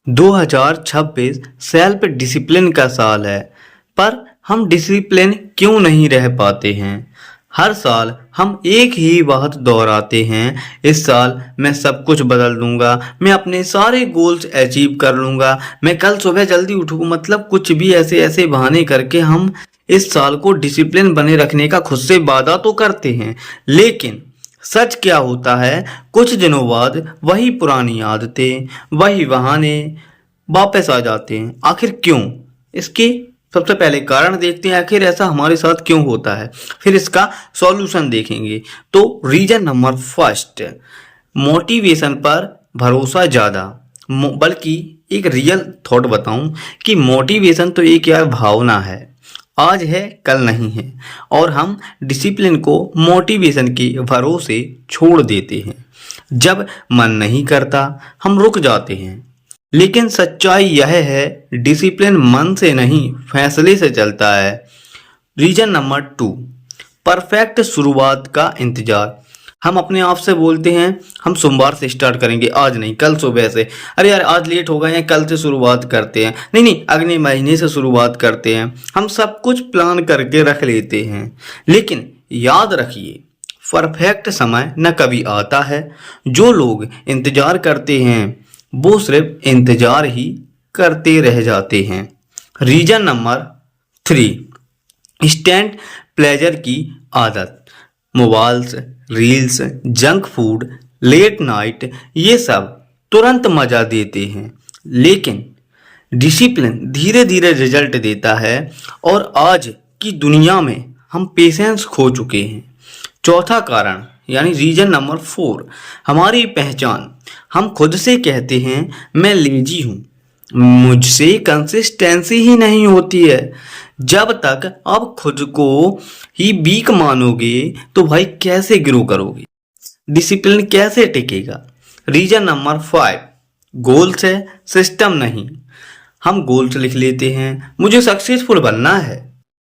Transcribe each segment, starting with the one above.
2026 self discipline का साल है, पर हम डिसिप्लिन क्यों नहीं रह पाते हैं। हर साल हम एक ही बात दोहराते हैं, इस साल मैं सब कुछ बदल दूंगा, मैं अपने सारे गोल्स अचीव कर लूंगा, मैं कल सुबह जल्दी उठूंगा। मतलब कुछ भी ऐसे ऐसे बहाने करके हम इस साल को डिसिप्लिन बने रखने का खुद से वादा तो करते हैं, लेकिन सच क्या होता है, कुछ दिनों बाद वही पुरानी आदतें, वही बहाने वापस आ जाते हैं। आखिर क्यों? इसके सबसे पहले कारण देखते हैं, आखिर ऐसा हमारे साथ क्यों होता है, फिर इसका सॉल्यूशन देखेंगे। तो रीजन नंबर फर्स्ट, मोटिवेशन पर भरोसा ज़्यादा। बल्कि एक रियल थॉट बताऊं कि मोटिवेशन तो एक यार भावना है, आज है कल नहीं है, और हम डिसिप्लिन को मोटिवेशन के भरोसे छोड़ देते हैं। जब मन नहीं करता हम रुक जाते हैं, लेकिन सच्चाई यह है डिसिप्लिन मन से नहीं फैसले से चलता है। रीजन नंबर 2, परफेक्ट शुरुआत का इंतजार। हम अपने आप से बोलते हैं हम सोमवार से स्टार्ट करेंगे, आज नहीं कल सुबह से। अरे यार आज लेट हो गए हैं, कल से शुरुआत करते हैं। नहीं नहीं, अगले महीने से शुरुआत करते हैं। हम सब कुछ प्लान करके रख लेते हैं, लेकिन याद रखिए परफेक्ट समय न कभी आता है। जो लोग इंतजार करते हैं वो सिर्फ इंतजार ही करते रह जाते हैं। रीजन नंबर 3, इंस्टेंट प्लेजर की आदत। Mobiles, reels, junk food, late night, ये सब तुरंत मजा देते हैं, लेकिन डिसिप्लिन धीरे धीरे रिजल्ट देता है, और आज की दुनिया में हम पेशेंस खो चुके हैं। चौथा कारण यानी रीजन नंबर 4, हमारी पहचान। हम खुद से कहते हैं मैं लेजी हूँ, मुझसे कंसिस्टेंसी ही नहीं होती है। जब तक आप खुद को ही वीक मानोगे तो भाई कैसे ग्रो करोगे, डिसिप्लिन कैसे टिकेगा। रीजन नंबर 5, गोल्स है सिस्टम नहीं। हम गोल्स लिख लेते हैं, मुझे सक्सेसफुल बनना है,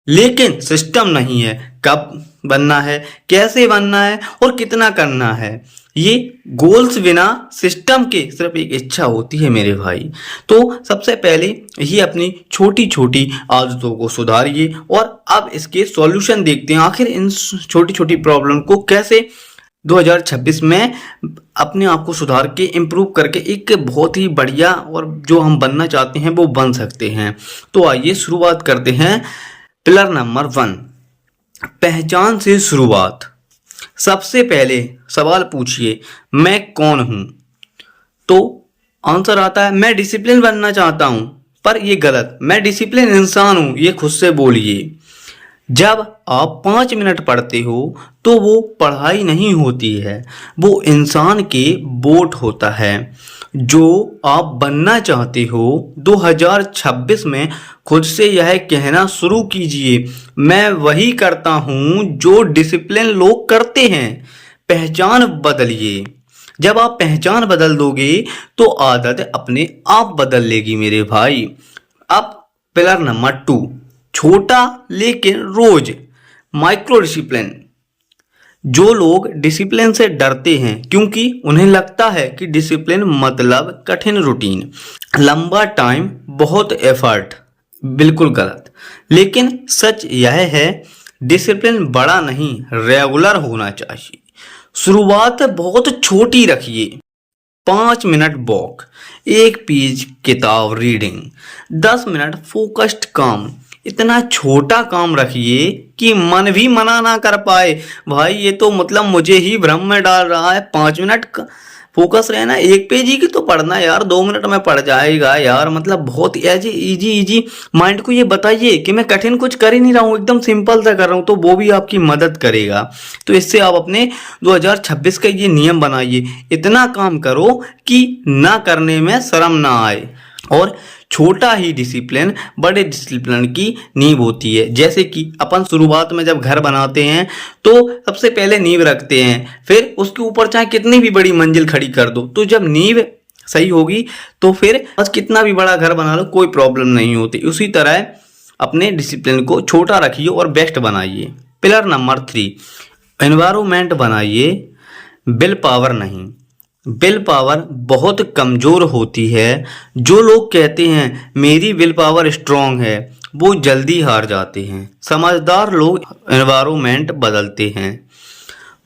लेकिन सिस्टम नहीं है, कब बनना है, कैसे बनना है और कितना करना है। ये गोल्स बिना सिस्टम के सिर्फ एक इच्छा होती है मेरे भाई। तो सबसे पहले ये अपनी छोटी छोटी आदतों को सुधारिए, और अब इसके सॉल्यूशन देखते हैं। आखिर इन छोटी छोटी प्रॉब्लम को कैसे 2026 में अपने आप को सुधार के इम्प्रूव करके एक बहुत ही बढ़िया और जो हम बनना चाहते हैं वो बन सकते हैं। तो आइए शुरुआत करते हैं। पिलर नंबर 1, पहचान से शुरुआत। सबसे पहले सवाल पूछिए मैं कौन हूं, तो आंसर आता है मैं डिसिप्लिन बनना चाहता हूं। पर ये गलत, मैं डिसिप्लिन इंसान हूं, ये खुद से बोलिए। जब आप 5 मिनट पढ़ते हो तो वो पढ़ाई नहीं होती है, वो इंसान के वोट होता है। जो आप बनना चाहते हो 2026 में खुद से यह कहना शुरू कीजिए मैं वही करता हूं जो डिसिप्लिन लोग करते हैं। पहचान बदलिए। जब आप पहचान बदल दोगे तो आदत अपने आप बदल लेगी मेरे भाई। अब पिलर नंबर 2, छोटा लेकिन रोज, माइक्रो डिसिप्लिन। जो लोग डिसिप्लिन से डरते हैं क्योंकि उन्हें लगता है कि डिसिप्लिन मतलब कठिन रूटीन, लंबा टाइम, बहुत एफर्ट, बिल्कुल गलत। लेकिन सच यह है डिसिप्लिन बड़ा नहीं रेगुलर होना चाहिए। शुरुआत बहुत छोटी रखिए, 5 मिनट वॉक, 1 पेज किताब रीडिंग, 10 मिनट फोकस्ड काम। इतना छोटा काम रखिए कि मन भी मना ना कर पाए। भाई ये तो मतलब मुझे ही भ्रम में डाल रहा है। 5 मिनट फोकस रहना, 1 पेज ही की तो पढ़ना यार, 2 मिनट में पढ़ जाएगा यार। मतलब बहुत इजी इजी माइंड को ये बताइए कि मैं कठिन कुछ कर ही नहीं रहा हूँ, एकदम सिंपल सा कर रहा हूँ, तो वो भी आपकी मदद करेगा। तो इससे आप अपने 2026 का ये नियम बनाइए, इतना काम करो कि ना करने में शर्म ना आए। और छोटा ही डिसिप्लिन बड़े डिसिप्लिन की नींव होती है। जैसे कि अपन शुरुआत में जब घर बनाते हैं तो सबसे पहले नींव रखते हैं, फिर उसके ऊपर चाहे कितनी भी बड़ी मंजिल खड़ी कर दो, तो जब नींव सही होगी तो फिर बस कितना भी बड़ा घर बना लो कोई प्रॉब्लम नहीं होती। उसी तरह अपने डिसिप्लिन को छोटा रखिए और बेस्ट बनाइए। पिलर नंबर 3, एनवायरनमेंट बनाइए, विल पावर नहीं। विल पावर बहुत कमज़ोर होती है। जो लोग कहते हैं मेरी विल पावर स्ट्रांग है, वो जल्दी हार जाते हैं। समझदार लोग एनवायरनमेंट बदलते हैं।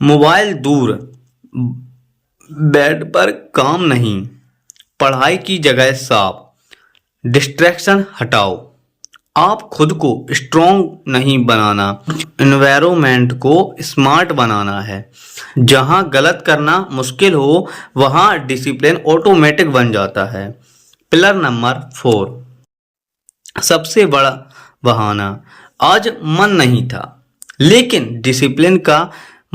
मोबाइल दूर, बेड पर काम नहीं, पढ़ाई की जगह साफ, डिस्ट्रैक्शन हटाओ। आप खुद को स्ट्रॉन्ग नहीं बनाना, एनवायरनमेंट को स्मार्ट बनाना है। जहां गलत करना मुश्किल हो वहां डिसिप्लिन ऑटोमेटिक बन जाता है। पिलर नंबर 4, सबसे बड़ा बहाना। आज मन नहीं था, लेकिन डिसिप्लिन का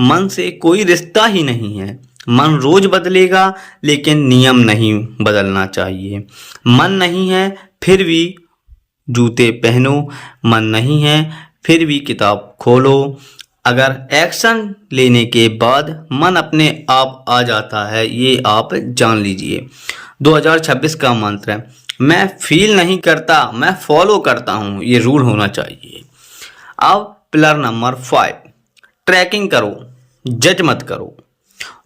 मन से कोई रिश्ता ही नहीं है। मन रोज बदलेगा, लेकिन नियम नहीं बदलना चाहिए। मन नहीं है फिर भी जूते पहनो, मन नहीं है फिर भी किताब खोलो। अगर एक्शन लेने के बाद मन अपने आप आ जाता है, ये आप जान लीजिए। 2026 का मंत्र है, मैं फील नहीं करता, मैं फॉलो करता हूँ। ये रूल होना चाहिए। अब पिलर नंबर 5, ट्रैकिंग करो, जज मत करो।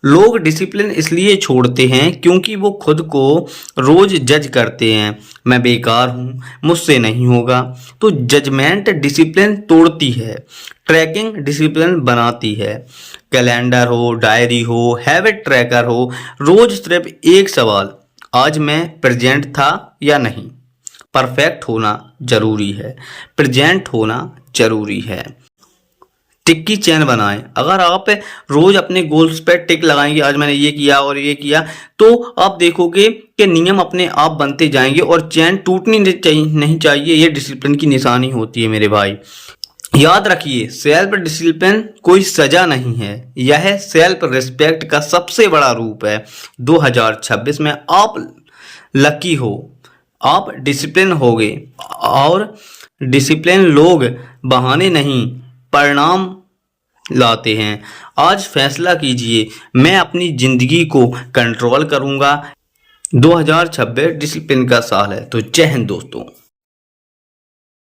लोग डिसिप्लिन इसलिए छोड़ते हैं क्योंकि वो खुद को रोज जज करते हैं। मैं बेकार हूँ, मुझसे नहीं होगा। तो जजमेंट डिसिप्लिन तोड़ती है, ट्रैकिंग डिसिप्लिन बनाती है। कैलेंडर हो, डायरी हो, हैबिट ट्रैकर हो, रोज सिर्फ एक सवाल, आज मैं प्रेजेंट था या नहीं। परफेक्ट होना जरूरी है, प्रेजेंट होना जरूरी है। टिक की चेन बनाएं। अगर आप रोज अपने गोल्स पे टिक लगाएंगे, आज मैंने ये किया और ये किया, तो आप देखोगे कि नियम अपने आप बनते जाएंगे और चेन टूटनी नहीं चाहिए। ये डिसिप्लिन की निशानी होती है मेरे भाई। याद रखिए, सेल्फ डिसिप्लिन कोई सजा नहीं है, यह सेल्फ रिस्पेक्ट का सबसे बड़ा रूप है। 2026 में आप लकी हो, आप डिसिप्लिन होगे। और डिसिप्लिन लोग बहाने नहीं, परिणाम लाते हैं। आज फैसला कीजिए, मैं अपनी जिंदगी को कंट्रोल करूंगा। 2026 डिसिप्लिन का साल है। तो जय हिंद दोस्तों।